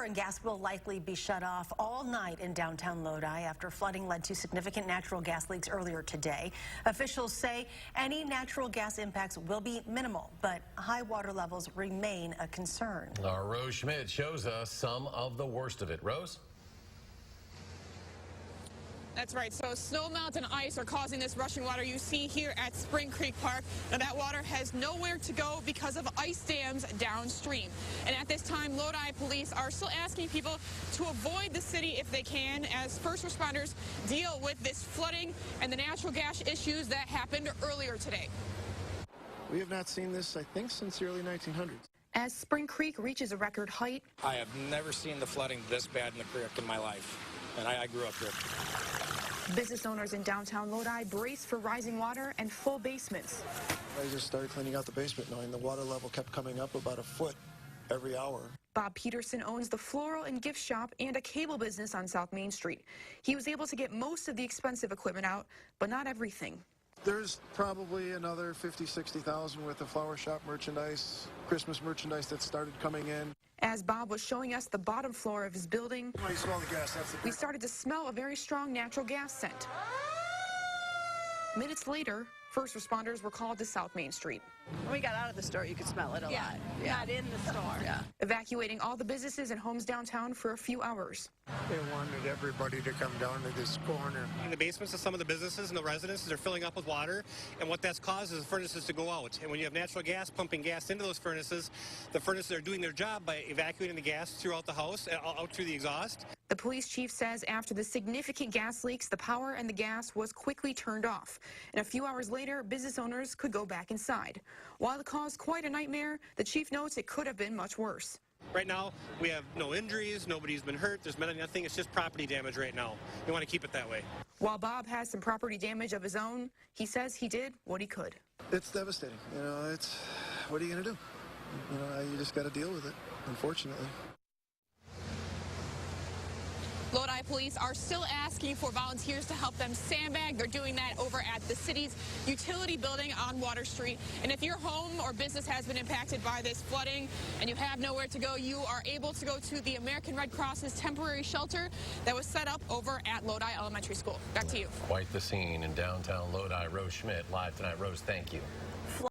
and gas will likely be shut off all night in downtown Lodi after flooding led to significant natural gas leaks earlier today. Officials say any natural gas impacts will be minimal, but high water levels remain a concern. Our Rose Schmidt shows us some of the worst of it. Rose? That's right. So snow melt and ice are causing this rushing water you see here at Spring Creek Park. Now that water has nowhere to go because of ice dams downstream. And at this time, Lodi police are still asking people to avoid the city if they can as first responders deal with this flooding and the natural gas issues that happened earlier today. We have not seen this, I think, since the early 1900s. As Spring Creek reaches a record height, I have never seen the flooding this bad in the creek in my life, and I grew up here. business owners in downtown Lodi brace for rising water and full basements. I just started cleaning out the basement knowing the water level kept coming up about a foot every hour. Bob Peterson owns the floral and gift shop and a cable business on South Main Street. He was able to get most of the expensive equipment out, but not everything. There's probably another 50, 60,000 worth of flower shop merchandise, Christmas merchandise that started coming in. As Bob was showing us the bottom floor of his building, Oh, you smell the gas, that's the we started to smell a very strong natural gas scent. Minutes later, first responders were called to South Main Street. When we got out of the store, you could smell it a lot. Not in the store. Evacuating all the businesses and homes downtown for a few hours. They wanted everybody to come down to this corner. In the basements of some of the businesses and the residences are filling up with water, and what that's caused is the furnaces to go out. And when you have natural gas pumping gas into those furnaces, the furnaces are doing their job by evacuating the gas throughout the house, out through the exhaust. The police chief says after the significant gas leaks, the power and the gas was quickly turned off. And a few hours later, business owners could go back inside. While it caused quite a nightmare, the chief notes it could have been much worse. Right now, we have no injuries, nobody's been hurt, there's been nothing, it's just property damage right now. We want to keep it that way. While Bob has some property damage of his own, he says he did what he could. It's devastating. You know, it's, what are you going to do? You know, you just got to deal with it, unfortunately. Lodi police are still asking for volunteers to help them sandbag. They're doing that over at the city's utility building on Water Street. And if your home or business has been impacted by this flooding and you have nowhere to go, you are able to go to the American Red Cross's temporary shelter that was set up over at Lodi Elementary School. Back to you. Quite the scene in downtown Lodi. Rose Schmidt live tonight. Rose, thank you.